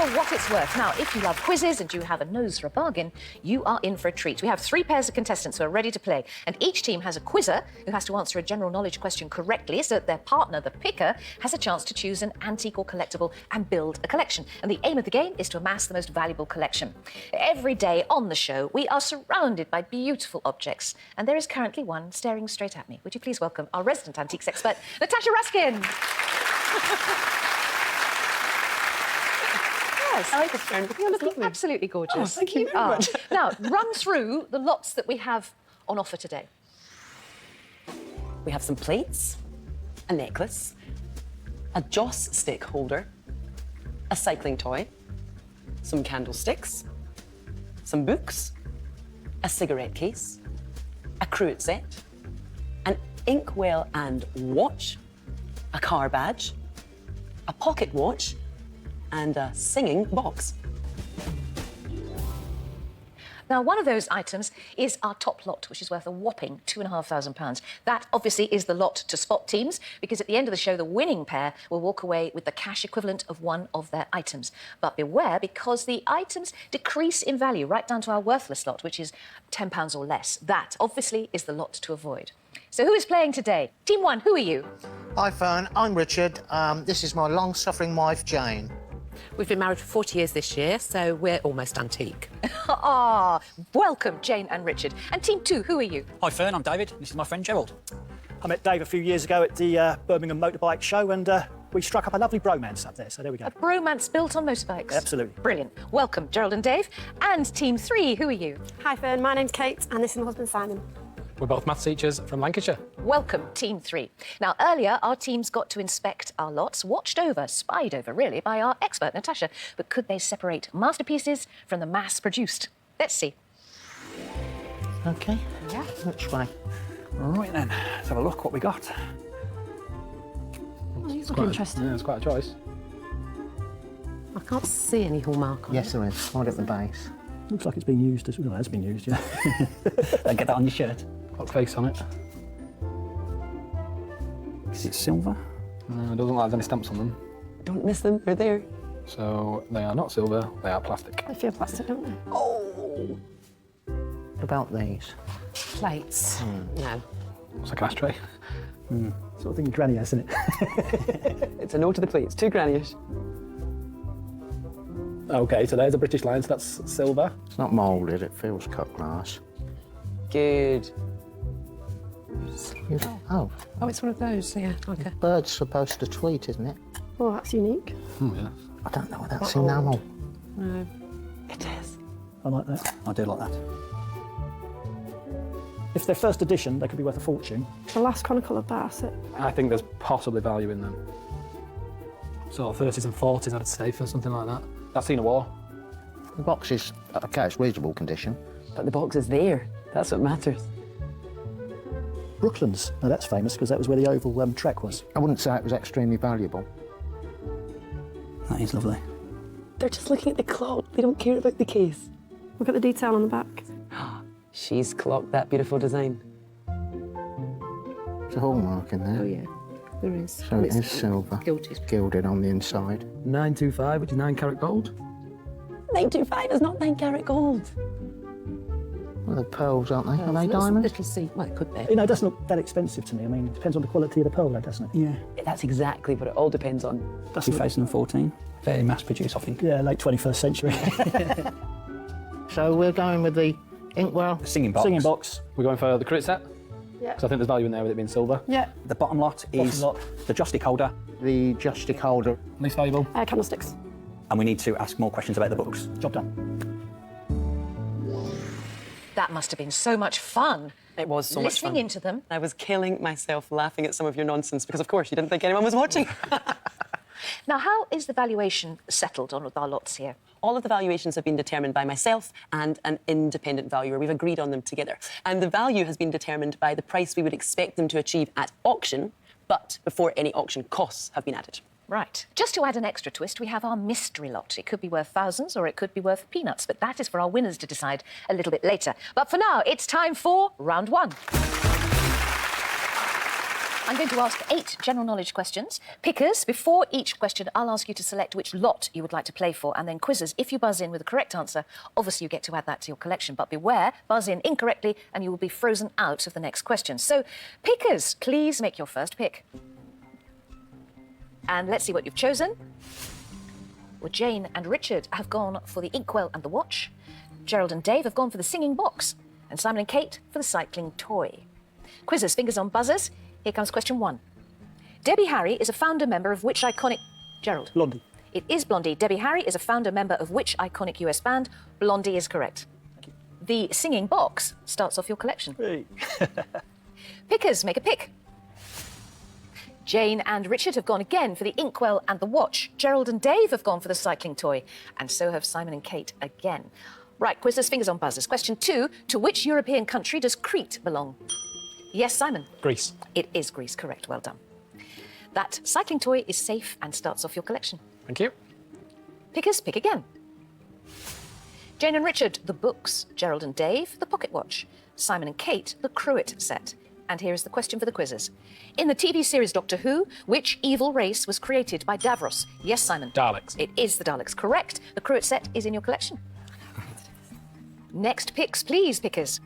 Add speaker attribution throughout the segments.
Speaker 1: for what it's worth. Now, if you love quizzes and you have a nose for a bargain, you are in for a treat. We have 3 pairs of contestants who are ready to play, and each team has a quizzer who has to answer a general knowledge question correctly so that their partner, the picker, has a chance to choose an antique or collectible and build a collection. And the aim of the game is to amass the most valuable collection. Every day on the show, we are surrounded by beautiful objects, and there is currently one staring straight at me. Would you please welcome our resident antiques expert, Natasha Ruskin. Yes.
Speaker 2: I like this, Fern.
Speaker 1: You're looking absolutely gorgeous.
Speaker 2: Oh, thank you very much.
Speaker 1: Now, run through the lots that we have on offer today.
Speaker 2: We have some plates, a necklace, a joss stick holder, a cycling toy, some candlesticks, some books, a cigarette case, a cruet set, an inkwell and watch, a car badge, a pocket watch, and a singing box.
Speaker 1: Now, one of those items is our top lot, which is worth a whopping £2,500. That, obviously, is the lot to spot teams, because at the end of the show, the winning pair will walk away with the cash equivalent of one of their items. But beware, because the items decrease in value right down to our worthless lot, which is £10 or less. That, obviously, is the lot to avoid. So who is playing today? Team 1, who are you?
Speaker 3: Hi, Fern. I'm Richard. This is my long-suffering wife, Jane.
Speaker 4: We've been married for 40 years this year, so we're almost antique.
Speaker 1: Ah, welcome, Jane and Richard. And Team 2, who are you?
Speaker 5: Hi, Fern, I'm David. This is my friend Gerald.
Speaker 6: I met Dave a few years ago at the Birmingham Motorbike Show, and we struck up a lovely bromance up there, so there we go.
Speaker 1: A bromance built on motorbikes.
Speaker 6: Absolutely.
Speaker 1: Brilliant. Welcome, Gerald and Dave. And Team 3, who are you?
Speaker 7: Hi, Fern. My name's Kate, and this is my husband, Simon.
Speaker 8: We're both maths teachers from Lancashire.
Speaker 1: Welcome, Team 3. Now, earlier, our teams got to inspect our lots, watched over, spied over, really, by our expert, Natasha. But could they separate masterpieces from the mass-produced? Let's see.
Speaker 3: OK.
Speaker 1: Yeah.
Speaker 3: Which way?
Speaker 5: Right then, let's have a look what we got.
Speaker 7: Oh, these look interesting.
Speaker 8: Yeah, it's quite a choice.
Speaker 4: I can't see any hallmark on it.
Speaker 3: Yes, there is. Right at the base.
Speaker 6: Looks like it's been used as well. It has been used, yeah.
Speaker 5: Then get that on your shirt.
Speaker 8: Got a face on it.
Speaker 5: Is it silver?
Speaker 8: It doesn't look like there's any stamps on them.
Speaker 2: Don't miss them, they're there.
Speaker 8: So they are not silver, they are plastic.
Speaker 7: They feel plastic, don't they?
Speaker 2: Oh!
Speaker 3: What about these?
Speaker 4: Plates. No.
Speaker 8: It's like an ashtray.
Speaker 6: Sort of thing Granny has, isn't it?
Speaker 2: It's a no to the plates, too granny-ish.
Speaker 8: OK, so there's a British line, so that's silver.
Speaker 3: It's not moulded, it feels cut glass.
Speaker 2: Good.
Speaker 3: Oh,
Speaker 4: Oh, it's one of those, yeah, okay.
Speaker 3: bird's supposed to tweet, isn't it?
Speaker 7: Oh, that's unique.
Speaker 8: Yeah.
Speaker 3: I don't know, that's enamel.
Speaker 4: No.
Speaker 2: It is.
Speaker 6: I like that.
Speaker 5: I do like that.
Speaker 6: If they're first edition, they could be worth a fortune.
Speaker 7: The last chronicle of Barset.
Speaker 8: I think there's possibly value in them. Sort of 30s and 40s, I'd say, for something like that. That's seen a war.
Speaker 3: The box is, OK, it's reasonable condition.
Speaker 2: But the box is there. That's what matters.
Speaker 6: Brooklands. Now, that's famous because that was where the oval track was.
Speaker 3: I wouldn't say it was extremely valuable.
Speaker 5: That is lovely.
Speaker 2: They're just looking at the clock. They don't care about the case.
Speaker 7: Look at the detail on the back.
Speaker 2: She's clocked that beautiful design.
Speaker 3: There's a hallmark in there.
Speaker 4: Oh, yeah, there is.
Speaker 3: So it is silver.
Speaker 4: Gilded.
Speaker 3: Gilded on the inside.
Speaker 5: 925, which is 9 carat gold.
Speaker 2: 925 is not 9 carat gold.
Speaker 3: Well, they're pearls, aren't they? Are they
Speaker 4: Little-
Speaker 3: diamonds?
Speaker 4: Little C. Well, it could be.
Speaker 6: You know, it doesn't look that expensive to me. I mean, it depends on the quality of the pearl, though, doesn't it?
Speaker 5: Yeah.
Speaker 2: That's exactly what it all depends on.
Speaker 6: Doesn't it?
Speaker 5: 2014. Very mass produced, I think.
Speaker 6: Yeah, late 21st century.
Speaker 3: So we're going with the inkwell.
Speaker 5: The singing box.
Speaker 6: Singing box.
Speaker 8: We're going for the crit set.
Speaker 7: Yeah.
Speaker 8: So I think there's value in there with it being silver.
Speaker 7: Yeah.
Speaker 5: The bottom lot is
Speaker 6: lot.
Speaker 5: the joystick holder,
Speaker 3: The joystick holder.
Speaker 8: Least valuable.
Speaker 7: Candlesticks.
Speaker 5: and we need to ask more questions about the books.
Speaker 6: Job done.
Speaker 1: That must have been so much fun.
Speaker 2: It was so much fun.
Speaker 1: Listening into them.
Speaker 2: I was killing myself laughing at some of your nonsense because, of course, you didn't think anyone was watching.
Speaker 1: Now, how is the valuation settled on our lots here?
Speaker 2: All of the valuations have been determined by myself and an independent valuer. We've agreed on them together. And the value has been determined by the price we would expect them to achieve at auction, but before any auction costs have been added.
Speaker 1: Right. Just to add an extra twist, we have our mystery lot. It could be worth thousands or it could be worth peanuts, but that is for our winners to decide a little bit later. But for now, it's time for round one. I'm going to ask 8 general knowledge questions. Pickers, before each question, I'll ask you to select which lot you would like to play for, and then quizzers, if you buzz in with the correct answer, obviously you get to add that to your collection. But beware, buzz in incorrectly and you will be frozen out of the next question. So, pickers, please make your first pick. And let's see what you've chosen. Well, Jane and Richard have gone for the inkwell and the watch. Gerald and Dave have gone for the singing box. And Simon and Kate for the cycling toy. Quizzers, fingers on buzzers. Here comes question 1. Debbie Harry is a founder member of which iconic... Gerald.
Speaker 6: Blondie.
Speaker 1: It is Blondie. Debbie Harry is a founder member of which iconic US band? Blondie is correct.
Speaker 6: Thank you.
Speaker 1: The singing box starts off your collection.
Speaker 6: Hey.
Speaker 1: Pickers, make a pick. Jane and Richard have gone again for the inkwell and the watch. Gerald and Dave have gone for the cycling toy. And so have Simon and Kate again. Right, quizzers, fingers on buzzers. Question 2. To which European country does Crete belong? Yes, Simon.
Speaker 8: Greece.
Speaker 1: It is Greece, correct. Well done. That cycling toy is safe and starts off your collection.
Speaker 8: Thank you.
Speaker 1: Pickers, pick again. Jane and Richard, the books. Gerald and Dave, the pocket watch. Simon and Kate, the cruet set. And here is the question for the quizzers. In the TV series Doctor Who, which evil race was created by Davros? Yes, Simon.
Speaker 8: Daleks.
Speaker 1: It is the Daleks, correct. The cruet set is in your collection. Next picks, please, pickers.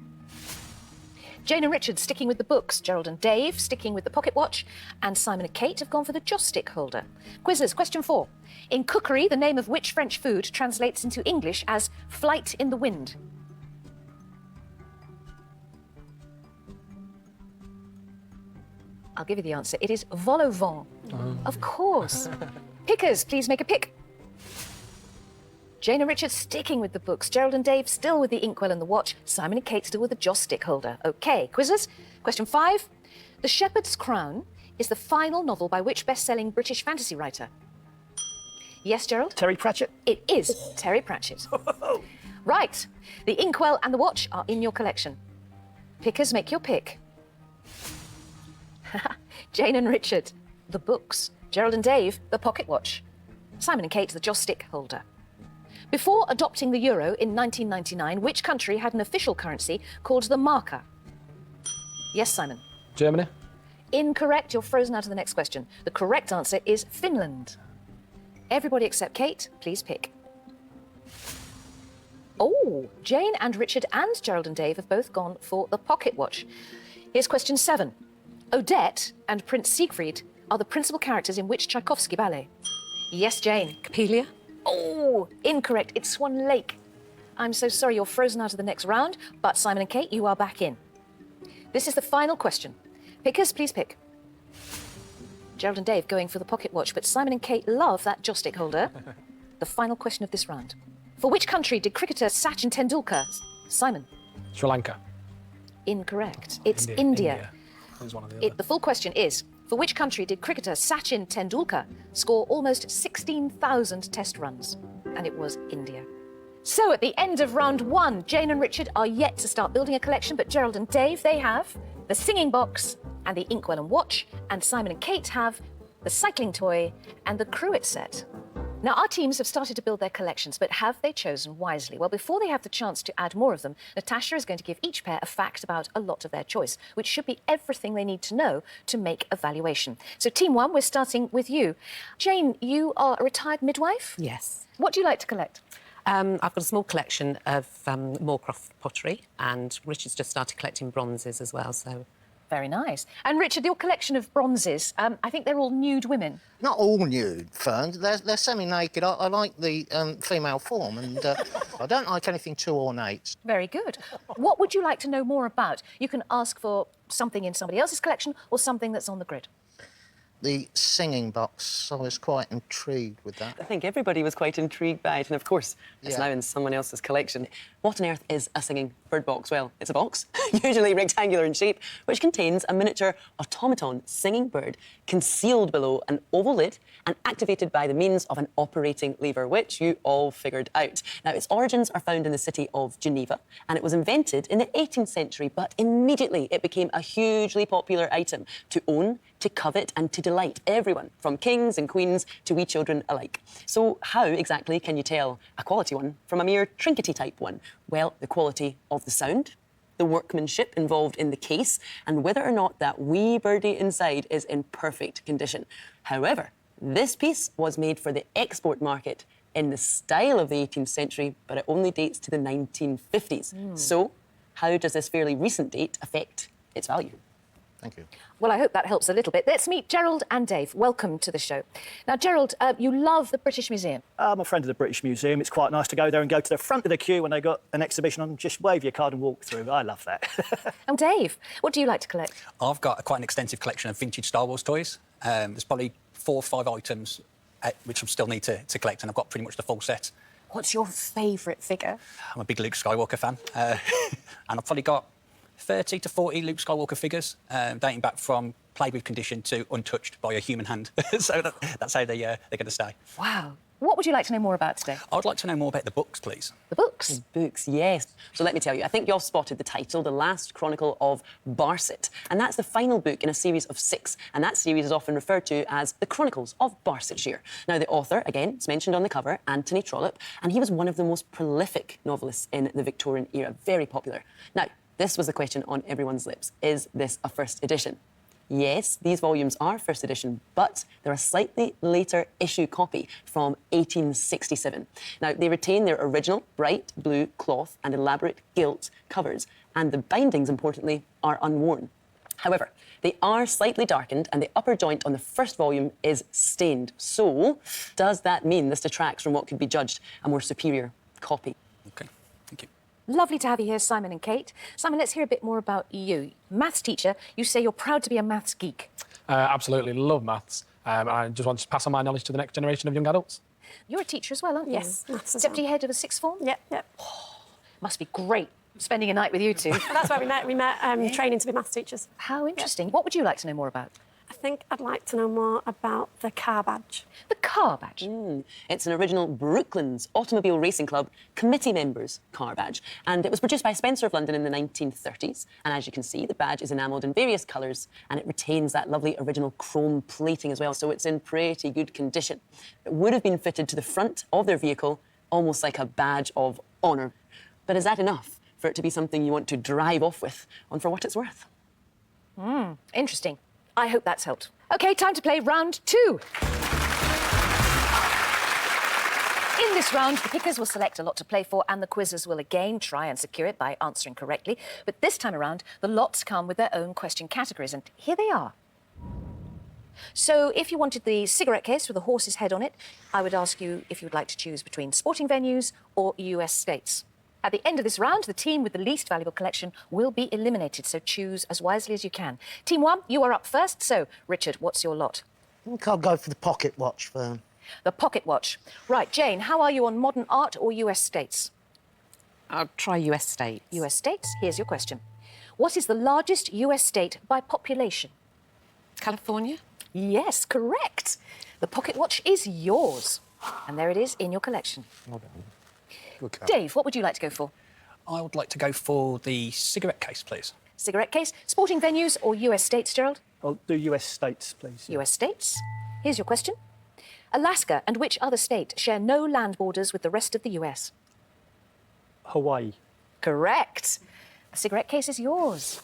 Speaker 1: Jane and Richard sticking with the books, Gerald and Dave sticking with the pocket watch, and Simon and Kate have gone for the joss stick holder. Quizzers, question 4. In cookery, the name of which French food translates into English as flight in the wind? I'll give you the answer. It is vol au vent. Of course. Pickers, please make a pick. Jane and Richard sticking with the books. Gerald and Dave still with the inkwell and the watch. Simon and Kate still with the joss stick holder. OK, quizzers. Question 5. The Shepherd's Crown is the final novel by which best-selling British fantasy writer? Yes, Gerald?
Speaker 6: Terry Pratchett.
Speaker 1: It is Terry Pratchett. Right. The inkwell and the watch are in your collection. Pickers, make your pick. Jane and Richard, the books. Gerald and Dave, the pocket watch. Simon and Kate, the joss stick holder. Before adopting the euro in 1999, which country had an official currency called the marker? Yes, Simon.
Speaker 8: Germany.
Speaker 1: Incorrect. You're frozen out of the next question. The correct answer is Finland. Everybody except Kate, please pick. Oh, Jane and Richard and Gerald and Dave have both gone for the pocket watch. Here's question 7. Odette and Prince Siegfried are the principal characters in which Tchaikovsky ballet? Yes, Jane.
Speaker 4: Coppelia.
Speaker 1: Oh, incorrect. It's Swan Lake. I'm so sorry you're frozen out of the next round, but Simon and Kate, you are back in. This is the final question. Pickers, please pick. Gerald and Dave going for the pocket watch, but Simon and Kate love that joss stick holder. The final question of this round. For which country did cricketer Sachin Tendulkar... Simon.
Speaker 8: Sri Lanka.
Speaker 1: Incorrect. It's India.
Speaker 8: It was one of the other.
Speaker 1: The full question is, for which country did cricketer Sachin Tendulkar score almost 16,000 test runs? And it was India. So at the end of round 1, Jane and Richard are yet to start building a collection, but Gerald and Dave, they have the singing box and the inkwell and watch, and Simon and Kate have the cycling toy and the cruet set. Now, our teams have started to build their collections, but have they chosen wisely? Well, before they have the chance to add more of them, Natasha is going to give each pair a fact about a lot of their choice, which should be everything they need to know to make a valuation. So, Team 1, we're starting with you. Jane, you are a retired midwife?
Speaker 4: Yes.
Speaker 1: What do you like to collect?
Speaker 4: I've got a small collection of Moorcroft pottery, and Richard's just started collecting bronzes as well, so...
Speaker 1: Very nice. And Richard, your collection of bronzes, I think they're all nude women.
Speaker 3: Not all nude, Fern. They're semi-naked. I like the female form, and I don't like anything too ornate.
Speaker 1: Very good. What would you like to know more about? You can ask for something in somebody else's collection or something that's on the grid.
Speaker 3: The singing box, I was quite intrigued with that.
Speaker 2: I think everybody was quite intrigued by it, and of course, it's now in someone else's collection. What on earth is a singing bird box? Well, it's a box, usually rectangular in shape, which contains a miniature automaton singing bird concealed below an oval lid and activated by the means of an operating lever, which you all figured out. Now, its origins are found in the city of Geneva, and it was invented in the 18th century, but immediately it became a hugely popular item to own, to covet and to delight everyone, from kings and queens to wee children alike. So how exactly can you tell a quality one from a mere trinkety type one? Well, the quality of the sound, the workmanship involved in the case, and whether or not that wee birdie inside is in perfect condition. However, this piece was made for the export market in the style of the 18th century, but it only dates to the 1950s. So, how does this fairly recent date affect its value?
Speaker 3: Thank you.
Speaker 1: Well, I hope that helps a little bit. Let's meet Gerald and Dave. Welcome to the show. Now, Gerald, you love the British Museum.
Speaker 6: I'm a friend of the British Museum. It's quite nice to go there and go to the front of the queue when they got an exhibition on. Just wave your card and walk through. I love that.
Speaker 1: And Dave, what do you like to collect?
Speaker 5: I've got quite an extensive collection of vintage Star Wars toys. There's probably 4 or 5 items which I still need to collect, and I've got pretty much the full set.
Speaker 1: What's your favourite figure?
Speaker 5: I'm a big Luke Skywalker fan, and I've probably got 30 to 40 Luke Skywalker figures, dating back from played with condition to untouched by a human hand. So that's how they're going to stay.
Speaker 1: Wow. What would you like to know more about today?
Speaker 5: I would like to know more about the books, please.
Speaker 1: The books?
Speaker 2: Books, yes. So let me tell you, I think you've spotted the title, The Last Chronicle of Barset. And that's the final book in a series of 6. And that series is often referred to as The Chronicles of Barsetshire. Now, the author, again, it's mentioned on the cover, Anthony Trollope, and he was one of the most prolific novelists in the Victorian era, very popular. Now, this was the question on everyone's lips. Is this a first edition? Yes, these volumes are first edition, but they're a slightly later issue copy from 1867. Now, they retain their original bright blue cloth and elaborate gilt covers, and the bindings, importantly, are unworn. However, they are slightly darkened, and the upper joint on the first volume is stained. So, does that mean this detracts from what could be judged a more superior copy?
Speaker 5: OK, thank you.
Speaker 1: Lovely to have you here, Simon and Kate. Simon, let's hear a bit more about you. Maths teacher, you say you're proud to be a maths geek.
Speaker 8: Absolutely love maths. I just want to pass on my knowledge to the next generation of young adults.
Speaker 1: You're a teacher as well, aren't you?
Speaker 7: Yes, maths as
Speaker 1: Deputy
Speaker 7: well.
Speaker 1: head of the sixth form?
Speaker 7: Yep, yep.
Speaker 1: Must be great spending a night with you two.
Speaker 7: That's where we met. We met training to be maths teachers.
Speaker 1: How interesting. What would you like to know more about?
Speaker 7: I think I'd like to know more about the car badge.
Speaker 1: The car badge.
Speaker 2: It's an original Brooklands Automobile Racing Club committee members car badge, and it was produced by Spencer of London in the 1930s. And as you can see, the badge is enamelled in various colours, and it retains that lovely original chrome plating as well, so it's in pretty good condition. It would have been fitted to the front of their vehicle, almost like a badge of honour. But is that enough for it to be something you want to drive off with, on for what it's worth?
Speaker 1: Interesting. I hope that's helped. OK, time to play round 2. In this round, the pickers will select a lot to play for, and the quizzers will again try and secure it by answering correctly. But this time around, the lots come with their own question categories, and here they are. So if you wanted the cigarette case with a horse's head on it, I would ask you if you would like to choose between sporting venues or US states. At the end of this round, the team with the least valuable collection will be eliminated, so choose as wisely as you can. Team 1, you are up first, so, Richard, what's your lot?
Speaker 3: I think I'll go for the pocket watch, Fern.
Speaker 1: The pocket watch. Right, Jane, how are you on modern art or US states?
Speaker 4: I'll try US states.
Speaker 1: US states? Here's your question. What is the largest US state by population?
Speaker 4: California?
Speaker 1: Yes, correct. The pocket watch is yours. And there it is in your collection.
Speaker 3: Well done. Good go.
Speaker 1: Dave, what would you like to go for?
Speaker 5: I would like to go for the cigarette case, please.
Speaker 1: Cigarette case, sporting venues or US states, Gerald?
Speaker 6: I'll do US states, please.
Speaker 1: US states. Here's your question. Alaska and which other state share no land borders with the rest of the US?
Speaker 6: Hawaii.
Speaker 1: Correct. A cigarette case is yours.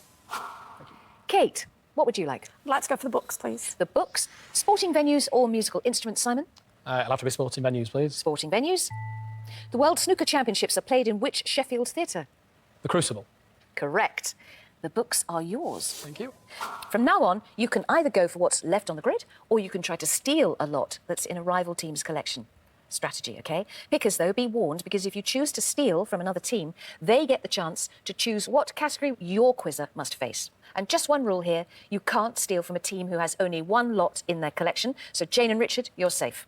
Speaker 1: Kate, what would you like?
Speaker 7: I'd like to go for the books, please.
Speaker 1: The books, sporting venues or musical instruments, Simon?
Speaker 8: It'll have to be sporting venues, please.
Speaker 1: Sporting venues. The World Snooker Championships are played in which Sheffield theatre?
Speaker 8: The Crucible.
Speaker 1: Correct. The books are yours.
Speaker 8: Thank you.
Speaker 1: From now on, you can either go for what's left on the grid, or you can try to steal a lot that's in a rival team's collection. Strategy, OK? Pickers, though, be warned, because if you choose to steal from another team, they get the chance to choose what category your quizzer must face. And just one rule here, you can't steal from a team who has only one lot in their collection, so Jane and Richard, you're safe.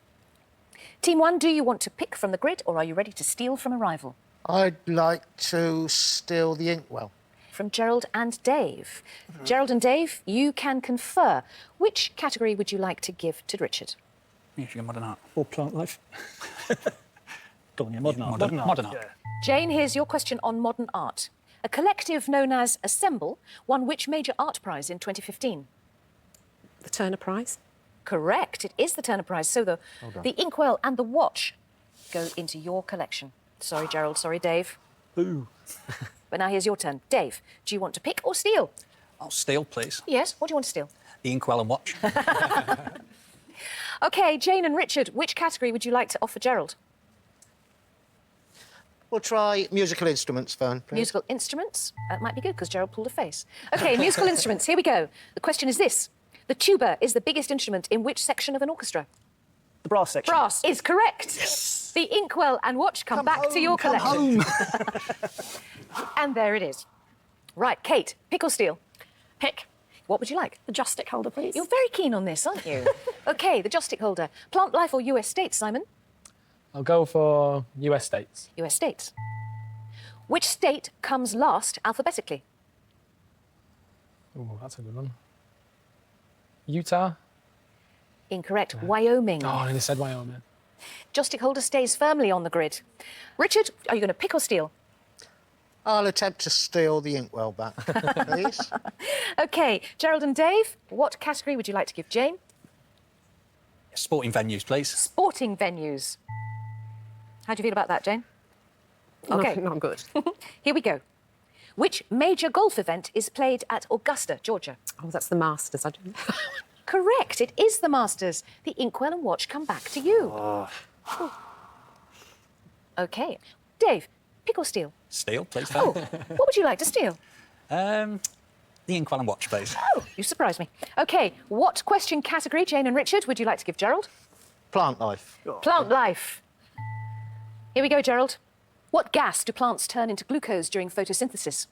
Speaker 1: Team 1, do you want to pick from the grid, or are you ready to steal from a rival?
Speaker 3: I'd like to steal the inkwell.
Speaker 1: From Gerald and Dave. Gerald and Dave, you can confer. Which category would you like to give to Richard?
Speaker 5: Yeah, you modern art.
Speaker 6: Or plant life. Go on, yeah, modern art.
Speaker 5: Modern art.
Speaker 6: Yeah.
Speaker 1: Jane, here's your question on modern art. A collective known as Assemble won which major art prize in 2015?
Speaker 4: The Turner Prize?
Speaker 1: Correct, it is the Turner Prize. So the inkwell and the watch go into your collection. Sorry, Gerald, sorry, Dave.
Speaker 6: Boo.
Speaker 1: But now here's your turn. Dave, do you want to pick or steal?
Speaker 5: I'll steal, please.
Speaker 1: Yes, what do you want to steal?
Speaker 5: The Inkwell and watch.
Speaker 1: OK, Jane and Richard, which category would you like to offer Gerald?
Speaker 3: We'll try musical instruments, Fern, please.
Speaker 1: Musical instruments? That might be good, because Gerald pulled a face. OK, musical instruments, here we go. The question is this. The tuba is the biggest instrument in which section of an orchestra?
Speaker 6: The brass section.
Speaker 1: Brass is correct. Yes. The Inkwell and watch come back to your collection. And there it is. Right, Kate, pick or steal?
Speaker 7: Pick.
Speaker 1: What would you like?
Speaker 7: The joss stick holder, please.
Speaker 1: You're very keen on this, aren't you? OK, the joss stick holder. Plant life or US states, Simon?
Speaker 8: I'll go for US states.
Speaker 1: US states. Which state comes last alphabetically?
Speaker 8: Oh, that's a good one. Utah?
Speaker 1: Incorrect. Wyoming.
Speaker 8: Oh, I nearly said Wyoming.
Speaker 1: Joss stick holder stays firmly on the grid. Richard, are you going to pick or steal?
Speaker 3: I'll attempt to steal the Inkwell back, please.
Speaker 1: OK, Gerald and Dave, what category would you like to give Jane?
Speaker 5: Sporting venues, please.
Speaker 1: Sporting venues. How do you feel about that, Jane? OK.
Speaker 4: Not good.
Speaker 1: Here we go. Which major golf event is played at Augusta, Georgia?
Speaker 4: Oh, that's the Masters. I don't...
Speaker 1: Correct, it is the Masters. The Inkwell and watch come back to you. OK. Dave, pick or steal?
Speaker 5: Steal, please,
Speaker 1: Oh,
Speaker 5: Fern.
Speaker 1: what would you like to steal?
Speaker 5: The Inkwell and watch, please.
Speaker 1: Oh, you surprised me. OK, what question category, Jane and Richard, would you like to give Gerald?
Speaker 3: Plant life.
Speaker 1: Plant life. Here we go, Gerald. What gas do plants turn into glucose during photosynthesis?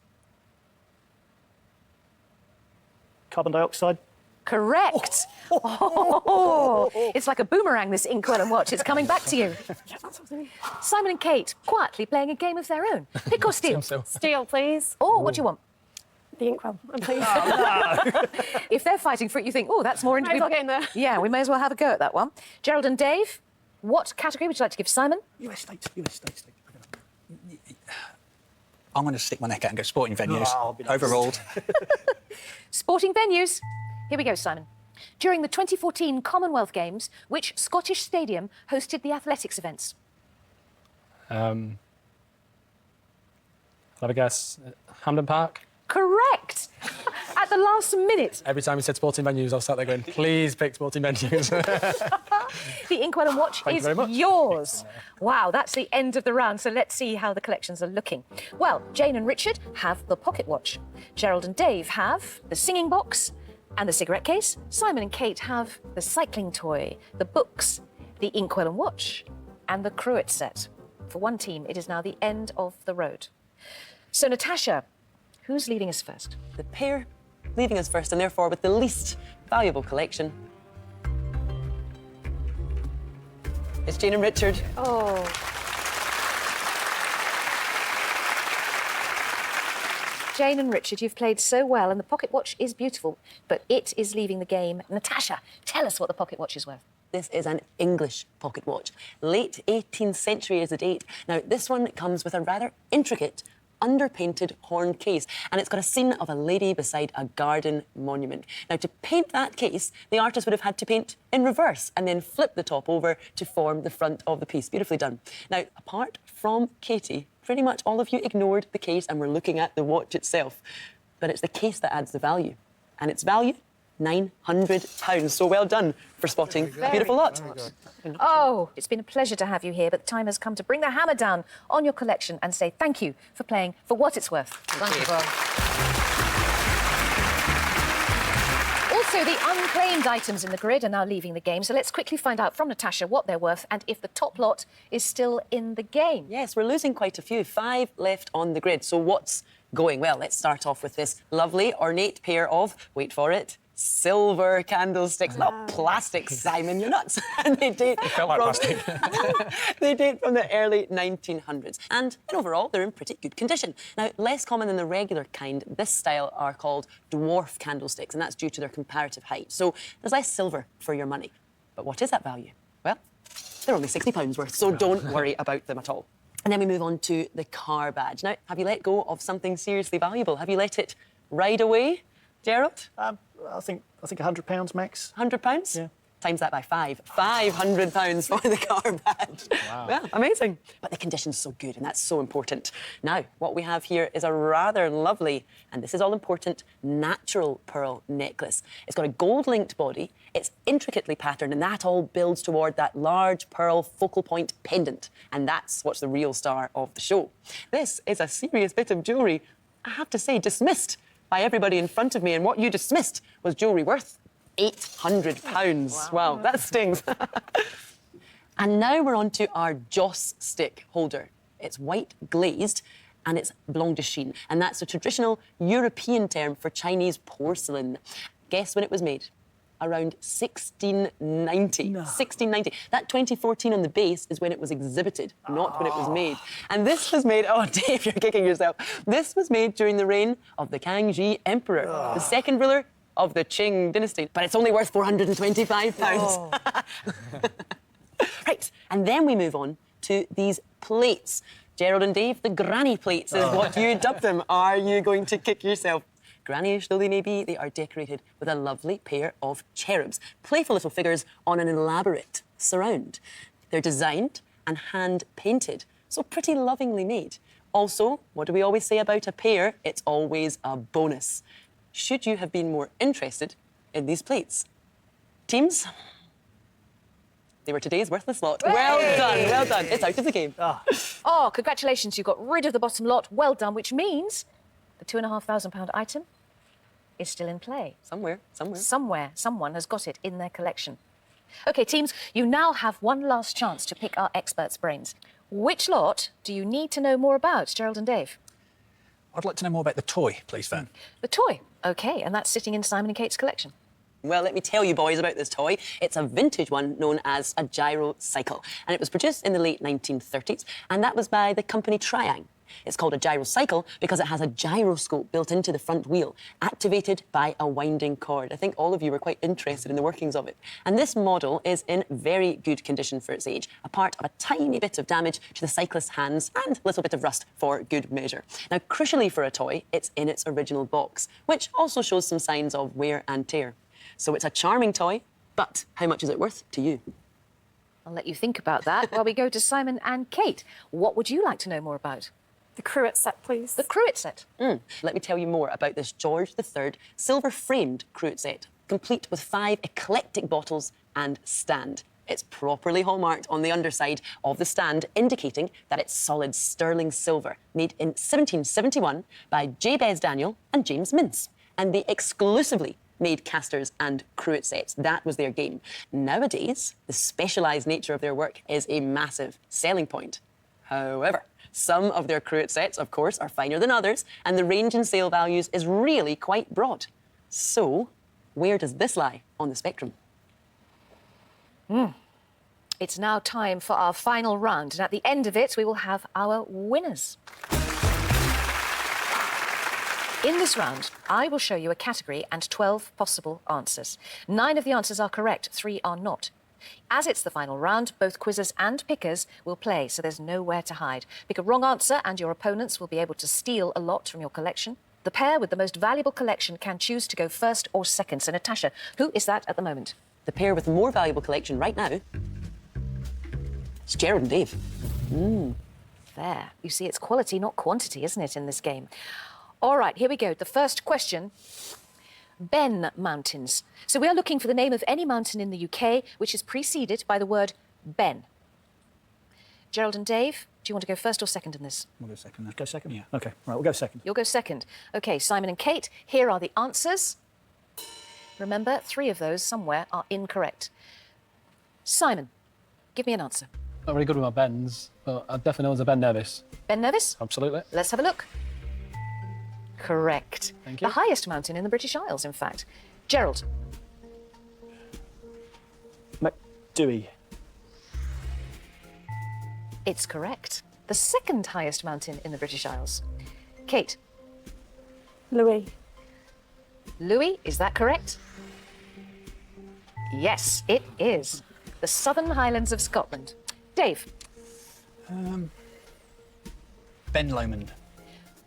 Speaker 6: Carbon dioxide.
Speaker 1: Correct. Oh, it's like a boomerang, this Inkwell and watch. It's coming back to you. Simon and Kate, quietly playing a game of their own. Pick or steal?
Speaker 7: Steal, please.
Speaker 1: Oh, what do you want?
Speaker 7: The Inkwell, please.
Speaker 1: If they're fighting for it, you think, oh, that's more...
Speaker 7: Might as well get in there.
Speaker 1: Yeah, we may as well have a go at that one. Gerald and Dave, what category would you like to give Simon?
Speaker 6: US states, US states.
Speaker 5: I'm going to stick my neck out and go sporting venues.
Speaker 6: Oh, be nice.
Speaker 5: Overruled.
Speaker 1: Sporting venues. Here we go, Simon. During the 2014 Commonwealth Games, which Scottish stadium hosted the athletics events?
Speaker 8: I'll have a guess. Hampden Park?
Speaker 1: Correct! At the last minute.
Speaker 8: Every time you said sporting venues, I was sat there going, please pick sporting venues.
Speaker 1: The Inkwell and watch
Speaker 8: Thank you
Speaker 1: is
Speaker 8: very much.
Speaker 1: yours. Wow, that's the end of the round, so let's see how the collections are looking. Well, Jane and Richard have the pocket watch. Gerald and Dave have the singing box and the cigarette case. Simon and Kate have the cycling toy, the books, the Inkwell and watch, and the cruet set. For one team, it is now the end of the road. So, Natasha, who's leading us first?
Speaker 2: The pair leaving us first, and therefore with the least valuable collection. It's Jane and Richard.
Speaker 1: Oh. Jane and Richard, you've played so well, and the pocket watch is beautiful, but it is leaving the game. Natasha, tell us what the pocket watch is worth.
Speaker 2: This is an English pocket watch. Late 18th century is the date. Now, this one comes with a rather intricate underpainted horn case, and it's got a scene of a lady beside a garden monument. Now, to paint that case, the artist would have had to paint in reverse and then flip the top over to form the front of the piece. Beautifully done. Now, apart from Katie, pretty much all of you ignored the case and were looking at the watch itself. But it's the case that adds the value. And its value, £900. So well done for spotting a beautiful lot.
Speaker 1: Oh, it's been a pleasure to have you here, but the time has come to bring the hammer down on your collection and say thank you for playing for what it's worth.
Speaker 3: Thank you, Fern.
Speaker 1: Also, the unclaimed items in the grid are now leaving the game, so let's quickly find out from Natasha what they're worth and if the top lot is still in the game.
Speaker 2: Yes, we're losing quite a few. 5 left on the grid. So what's going? Well, let's start off with this lovely, ornate pair of, wait for it, silver candlesticks. Not plastic, Simon, you're nuts. And they date
Speaker 8: felt like plastic.
Speaker 2: They date from the early 1900s. And overall, they're in pretty good condition. Now, less common than the regular kind, this style are called dwarf candlesticks, and that's due to their comparative height. So there's less silver for your money. But what is that value? Well, they're only £60 worth, so don't worry about them at all. And then we move on to the car badge. Now, have you let go of something seriously valuable? Have you let it ride away, Gerald?
Speaker 6: I think £100 max.
Speaker 2: £100?
Speaker 6: Yeah.
Speaker 2: Times that by 5. £500 for the car badge. Wow. Well, amazing. But the condition's so good, and that's so important. Now, what we have here is a rather lovely, and this is all important, natural pearl necklace. It's got a gold-linked body, it's intricately patterned, and that all builds toward that large pearl focal point pendant. And that's what's the real star of the show. This is a serious bit of jewellery, I have to say, dismissed by everybody in front of me, and what you dismissed was jewellery worth £800. Wow, that stings. And now we're on to our joss stick holder. It's white glazed and it's blanc de Chine, and that's a traditional European term for Chinese porcelain. Guess when it was made? Around 1690. No. 1690. That 2014 on the base is when it was exhibited, not when it was made. And this was made, oh Dave, you're kicking yourself. This was made during the reign of the Kangxi Emperor, the second ruler of the Qing dynasty, but it's only worth £425. Oh. Right, and then we move on to these plates. Gerald and Dave, the granny plates is what you dub them. Are you going to kick yourself? Granny-ish though they may be, they are decorated with a lovely pair of cherubs, playful little figures on an elaborate surround. They're designed and hand-painted, so pretty lovingly made. Also, what do we always say about a pair? It's always a bonus. Should you have been more interested in these plates? Teams, they were today's worthless lot. Hey! Well done, well done. It's out of the game.
Speaker 1: Oh, congratulations, you got rid of the bottom lot. Well done, which means the £2,500 item is still in play.
Speaker 2: Somewhere.
Speaker 1: Someone has got it in their collection. OK, teams, you now have one last chance to pick our experts' brains. Which lot do you need to know more about, Gerald and Dave?
Speaker 5: I'd like to know more about the toy, please, Fern.
Speaker 1: The toy? OK, and that's sitting in Simon and Kate's collection.
Speaker 2: Well, let me tell you, boys, about this toy. It's a vintage one known as a gyrocycle, and it was produced in the late 1930s, and that was by the company Triang. It's called a gyrocycle because it has a gyroscope built into the front wheel, activated by a winding cord. I think all of you were quite interested in the workings of it. And this model is in very good condition for its age, apart of a tiny bit of damage to the cyclist's hands and a little bit of rust for good measure. Now, crucially for a toy, it's in its original box, which also shows some signs of wear and tear. So it's a charming toy, but how much is it worth to you?
Speaker 1: I'll let you think about that while we go to Simon and Kate. What would you like to know more about?
Speaker 7: The cruet set, please.
Speaker 1: The cruet set.
Speaker 2: Let me tell you more about this George III silver-framed cruet set, complete with 5 eclectic bottles and stand. It's properly hallmarked on the underside of the stand, indicating that it's solid sterling silver, made in 1771 by Jabez Daniel and James Mintz. And they exclusively made casters and cruet sets. That was their game. Nowadays, the specialised nature of their work is a massive selling point. However, some of their cruet sets, of course, are finer than others, and the range in sale values is really quite broad. So, where does this lie on the spectrum?
Speaker 1: It's now time for our final round, and at the end of it, we will have our winners. In this round, I will show you a category and 12 possible answers. 9 of the answers are correct, 3 are not. As it's the final round, both quizzers and pickers will play, so there's nowhere to hide. Pick a wrong answer and your opponents will be able to steal a lot from your collection. The pair with the most valuable collection can choose to go first or second. So, Natasha, who is that at the moment?
Speaker 2: The pair with the more valuable collection right now, it's Gerald and Dave.
Speaker 1: There. You see, it's quality, not quantity, isn't it, in this game? All right, here we go. The first question. Ben Mountains. So we are looking for the name of any mountain in the UK which is preceded by the word Ben. Gerald and Dave, do you want to go first or second in this?
Speaker 5: We'll go second then.
Speaker 6: Go second?
Speaker 5: Yeah.
Speaker 6: OK, right, we'll go second.
Speaker 1: You'll go second. OK, Simon and Kate, here are the answers. Remember, 3 of those somewhere are incorrect. Simon, give me an answer.
Speaker 8: Not very good with my bends, but I definitely know it's a Ben Nevis.
Speaker 1: Ben Nevis?
Speaker 8: Absolutely.
Speaker 1: Let's have a look. Correct.
Speaker 8: Thank you.
Speaker 1: The highest mountain in the British Isles, in fact. Gerald.
Speaker 6: Dewey.
Speaker 1: It's correct. The second highest mountain in the British Isles. Kate.
Speaker 7: Louis.
Speaker 1: Louis, is that correct? Yes, it is. The Southern Highlands of Scotland. Dave.
Speaker 5: Ben Lomond.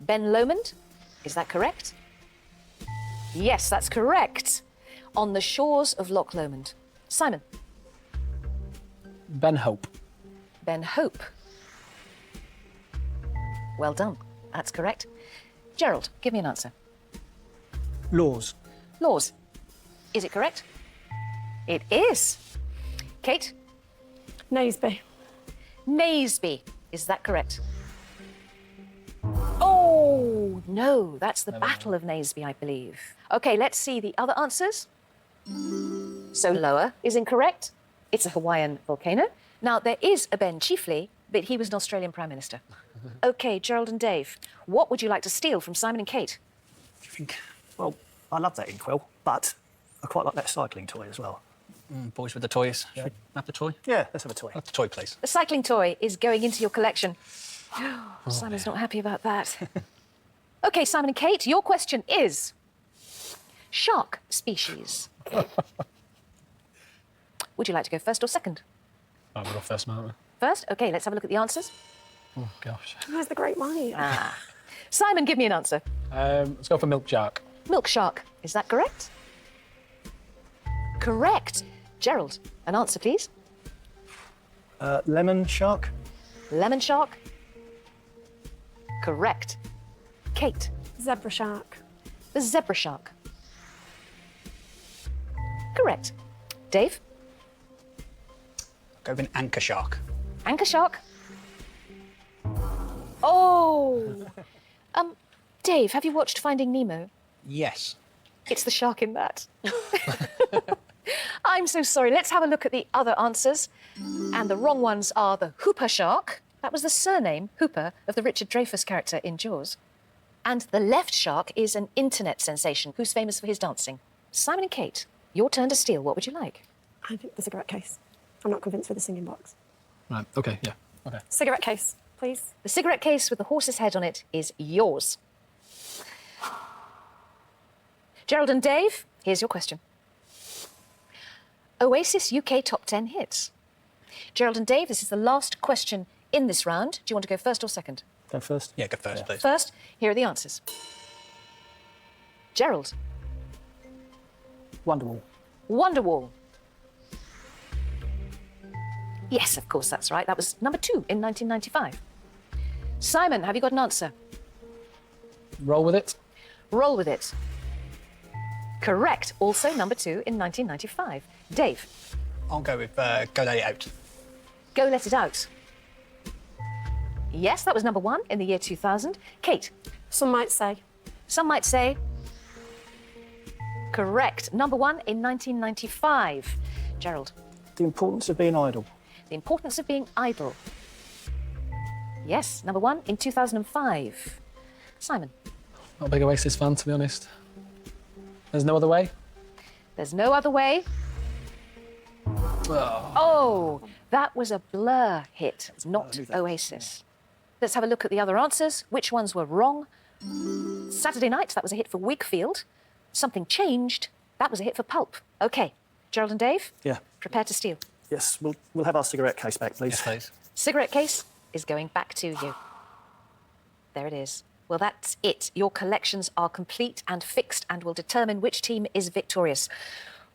Speaker 1: Ben Lomond, is that correct? Yes, that's correct. On the shores of Loch Lomond. Simon.
Speaker 8: Ben Hope.
Speaker 1: Ben Hope. Well done. That's correct. Gerald, give me an answer.
Speaker 6: Laws.
Speaker 1: Laws. Is it correct? It is. Kate?
Speaker 7: Naseby.
Speaker 1: Naseby. Is that correct? Oh, no, that's the Battle of Naseby, I believe. OK, let's see the other answers. So Lower is incorrect. It's a Hawaiian volcano. Now, there is a Ben Chifley, but he was an Australian Prime Minister. OK, Gerald and Dave, what would you like to steal from Simon and Kate?
Speaker 6: Well, I love that inkwell, but I quite like that cycling toy as well.
Speaker 5: Boys with the toys. Should we have the toy?
Speaker 6: Yeah, let's have a toy.
Speaker 5: Have the toy, please.
Speaker 1: The cycling toy is going into your collection. Simon's not happy about that. OK, Simon and Kate, your question is shark species. Would you like to go first or second?
Speaker 8: I'll go first, Martin.
Speaker 1: First? OK, let's have a look at the answers.
Speaker 8: Oh, gosh.
Speaker 7: Where's the Great White?
Speaker 1: Simon, give me an answer.
Speaker 8: Let's go for milk shark.
Speaker 1: Milk shark. Is that correct? Correct. Gerald, an answer, please.
Speaker 6: Lemon shark.
Speaker 1: Lemon shark. Correct. Kate,
Speaker 7: Zebra shark.
Speaker 1: the zebra shark. Correct. Dave,
Speaker 5: Go with an anchor shark.
Speaker 1: anchor shark. Oh. Dave, have you watched Finding Nemo?
Speaker 5: Yes.
Speaker 1: It's the shark in that. I'm so sorry. Let's have a look at the other answers. And the wrong ones are the Hooper shark. That was the surname, Hooper, of the Richard Dreyfuss character in Jaws. And the left shark is an internet sensation who's famous for his dancing. Simon and Kate, your turn to steal. What would you like?
Speaker 7: I think the cigarette case. I'm not convinced with the singing box.
Speaker 8: Right, OK, yeah, OK.
Speaker 7: Cigarette case, please.
Speaker 1: The cigarette case with the horse's head on it is yours. Gerald and Dave, here's your question. Oasis UK Top 10 hits. Gerald and Dave, this is the last question in this round. Do you want to go first or second?
Speaker 6: Go first.
Speaker 5: Yeah, go first, please.
Speaker 1: First, here are the answers. Gerald,
Speaker 6: Wonderwall.
Speaker 1: Wonderwall. Yes, of course, that's right. That was number 2 in 1995. Simon, have you got an answer?
Speaker 8: Roll with it.
Speaker 1: Roll with it. Correct. Also number 2 in 1995. Dave,
Speaker 5: I'll go with Go Let It Out.
Speaker 1: Go Let It Out. Yes, that was number 1 in the year 2000. Kate,
Speaker 7: Some might say.
Speaker 1: some might say. Correct. Number 1 in 1995. Gerald,
Speaker 6: The importance of being idle.
Speaker 1: The Importance of Being Idle. Yes, number 1 in 2005. Simon,
Speaker 8: Not a big Oasis fan, to be honest. There's no other way.
Speaker 1: There's No Other Way. Oh, that was a Blur hit, not Oasis. Let's have a look at the other answers. Which ones were wrong? Saturday Night, that was a hit for Wakefield. Something Changed, that was a hit for Pulp. OK, Gerald and Dave,
Speaker 6: Yeah.
Speaker 1: prepare to steal.
Speaker 6: Yes, we'll have our cigarette case back, please.
Speaker 5: Yes, please.
Speaker 1: Cigarette case is going back to you. There it is. Well, that's it. Your collections are complete and fixed and will determine which team is victorious.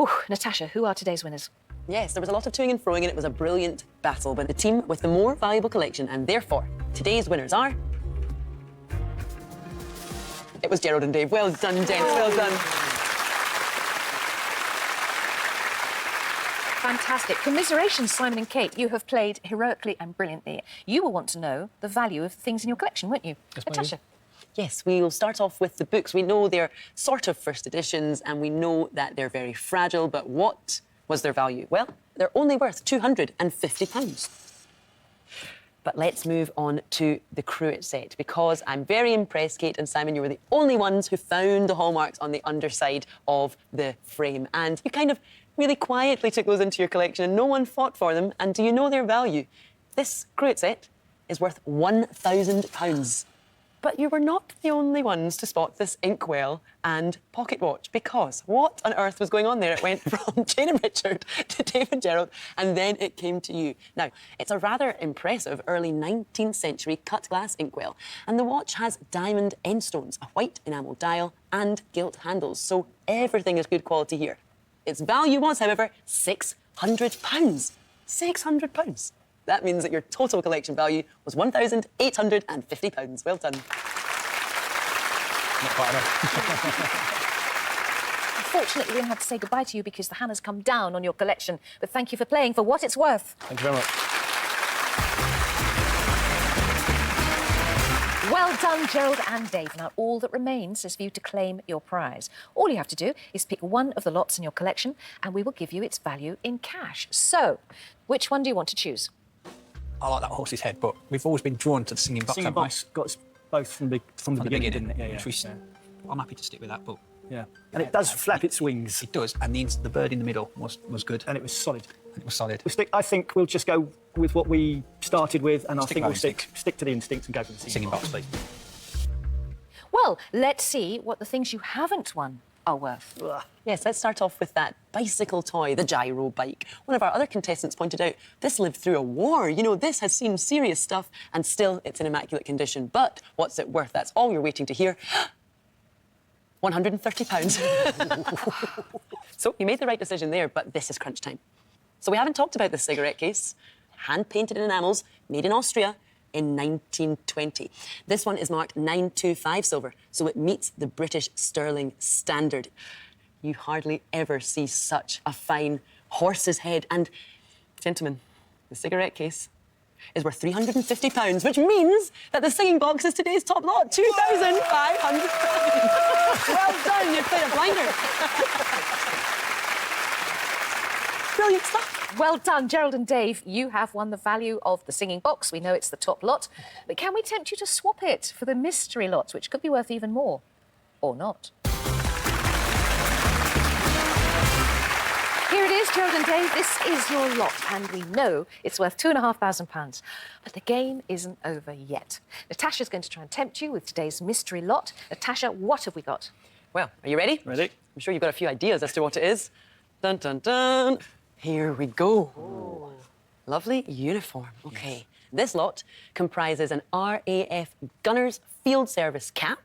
Speaker 1: Ooh, Natasha, who are today's winners?
Speaker 2: Yes, there was a lot of toing and froing and it was a brilliant battle, but the team with the more valuable collection and therefore today's winners are... It was Gerald and Dave. Well done, gents, well done.
Speaker 1: Fantastic. Commiserations, Simon and Kate. You have played heroically and brilliantly. You will want to know the value of things in your collection, won't you?
Speaker 8: Yes,
Speaker 1: Natasha?
Speaker 2: Yes, we'll start off with the books. We know they're sort of first editions and we know that they're very fragile, but what was their value? Well, they're only worth £250. But let's move on to the Cruet set because I'm very impressed, Kate and Simon, you were the only ones who found the hallmarks on the underside of the frame. And you kind of really quietly took those into your collection and no one fought for them. And do you know their value? This Cruet set is worth £1,000. But you were not the only ones to spot this inkwell and pocket watch because what on earth was going on there? It went from Jane and Richard to Dave and Gerald and then it came to you. Now, it's a rather impressive early 19th century cut glass inkwell and the watch has diamond end stones, a white enamel dial and gilt handles, so everything is good quality here. Its value was, however, £600. £600. That means that your total collection value was £1,850. Well done.
Speaker 5: Not quite enough.
Speaker 1: Unfortunately, we're going to have to say goodbye to you because the hammer's come down on your collection. But thank you for playing for what it's worth.
Speaker 8: Thank you very much.
Speaker 1: Well done, Gerald and Dave. Now, all that remains is for you to claim your prize. All you have to do is pick one of the lots in your collection and we will give you its value in cash. So, which one do you want to choose?
Speaker 5: I like that horse's head, but we've always been drawn to the singing box.
Speaker 6: Singing box got us both from the beginning, didn't it? Yeah,
Speaker 5: Which I'm happy to stick with that, but...
Speaker 6: Yeah. And it does flap its wings.
Speaker 5: It does, and the bird in the middle was good.
Speaker 6: And it was solid.
Speaker 5: It was solid.
Speaker 6: I think we'll just go with what we started with, and I think we'll
Speaker 5: instinct.
Speaker 6: stick to the instincts and go for the
Speaker 5: Singing box, please.
Speaker 1: Well, let's see what the things you haven't won are worth.
Speaker 6: Ugh.
Speaker 2: Yes, let's start off with that bicycle toy, the gyro bike. One of our other contestants pointed out this lived through a war. You know, this has seen serious stuff and still it's in immaculate condition. But what's it worth? That's all you're waiting to hear. £130. So you made the right decision there, but this is crunch time. So we haven't talked about this cigarette case. Hand-painted in enamels, made in Austria in 1920. This one is marked 925 silver, so it meets the British sterling standard. You hardly ever see such a fine horse's head. And, gentlemen, the cigarette case is worth £350, which means that the singing box is today's top lot, £2,500. Well done, you played a blinder. Brilliant stuff.
Speaker 1: Well done, Gerald and Dave. You have won the value of the singing box. We know it's the top lot. But can we tempt you to swap it for the mystery lot, which could be worth even more? Or not? Here it is, Gerald and Dave. This is your lot, and we know it's worth £2,500. But the game isn't over yet. Natasha's going to try and tempt you with today's mystery lot. Natasha, what have we got?
Speaker 2: Well, are you ready?
Speaker 6: Ready.
Speaker 2: I'm sure you've got a few ideas as to what it is. Dun, dun, dun. Here we go. Ooh. Lovely uniform. OK. Yes. This lot comprises an RAF Gunner's Field Service cap,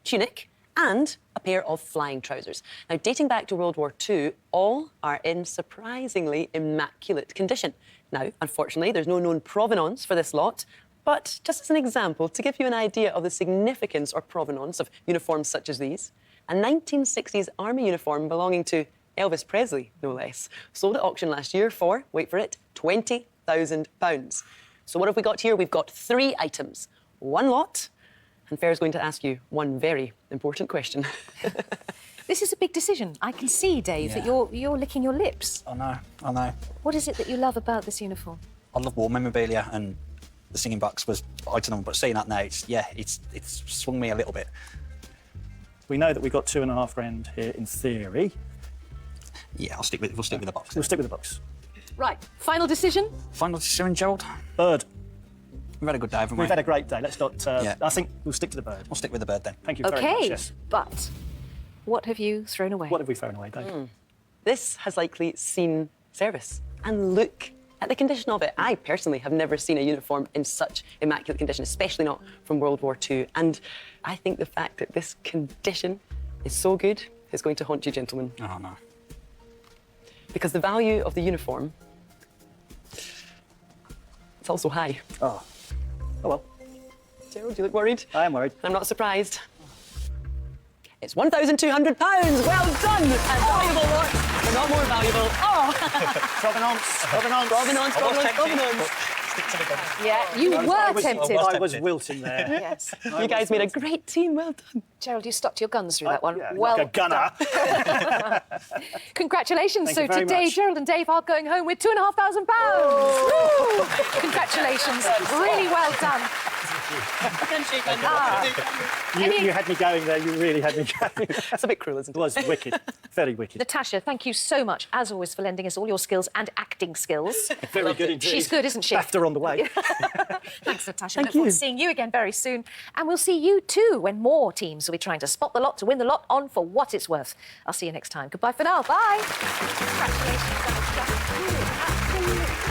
Speaker 2: tunic, and a pair of flying trousers. Now, dating back to World War II, all are in surprisingly immaculate condition. Now, unfortunately, there's no known provenance for this lot, but just as an example, to give you an idea of the significance or provenance of uniforms such as these, a 1960s army uniform belonging to Elvis Presley, no less, sold at auction last year for, wait for it, £20,000. So what have we got here? We've got 3 items, 1 lot, and Fair's going to ask you one very important question.
Speaker 1: This is a big decision. I can see, Dave, that you're licking your lips.
Speaker 5: I know.
Speaker 1: What is it that you love about this uniform?
Speaker 5: I love war memorabilia, and the singing box was item, but seeing that now, it's swung me a little bit.
Speaker 6: We know that we've got £2,500 here in theory.
Speaker 5: Yeah, we'll stick with the box.
Speaker 6: We'll stick with the box.
Speaker 1: Right, final decision?
Speaker 5: Final decision, Gerald?
Speaker 6: Bird.
Speaker 5: We've had a good day, haven't we?
Speaker 6: We've had a great day. Let's not...
Speaker 5: Yeah.
Speaker 6: I think we'll stick to the bird.
Speaker 5: We'll stick with the bird then.
Speaker 6: Thank you very much, yes.
Speaker 1: But what have you thrown away?
Speaker 6: What have we thrown away, Dave?
Speaker 2: This has likely seen service. And look at the condition of it. I personally have never seen a uniform in such immaculate condition, especially not from World War II. And I think the fact that this condition is so good is going to haunt you, gentlemen.
Speaker 5: Oh, no.
Speaker 2: Because the value of the uniform, it's also high.
Speaker 6: Oh well.
Speaker 2: Gerald, you look worried.
Speaker 6: I am worried.
Speaker 2: I'm not surprised. It's £1,200. Well done! A valuable lot, but not more valuable. Oh! Provenance.
Speaker 5: Stick to the gun.
Speaker 1: Yeah, you were tempted.
Speaker 6: I was wilting there.
Speaker 1: Yes.
Speaker 2: You guys made a great team. Well done.
Speaker 1: Gerald, you stuck to your guns through that one.
Speaker 6: Yeah,
Speaker 1: well
Speaker 6: like a gunner.
Speaker 1: Congratulations.
Speaker 6: Thank
Speaker 1: So
Speaker 6: you very
Speaker 1: today,
Speaker 6: much.
Speaker 1: Gerald and Dave are going home with £2,500. Congratulations. Really well done.
Speaker 6: You had me going there. You really had me going.
Speaker 2: That's a bit cruel, isn't
Speaker 6: It was wicked. Very wicked.
Speaker 1: Natasha, thank you so much, as always, for lending us all your skills and acting skills.
Speaker 6: Very good indeed.
Speaker 1: She's good, isn't she?
Speaker 6: BAFTA on the way.
Speaker 1: Thanks, Natasha.
Speaker 6: Thank
Speaker 1: Look forward
Speaker 6: you.
Speaker 1: to seeing you again very soon. And we'll see you too when more teams will be trying to spot the lot to win the lot on for what it's worth. I'll see you next time. Goodbye for now. Bye. Congratulations. That was just absolutely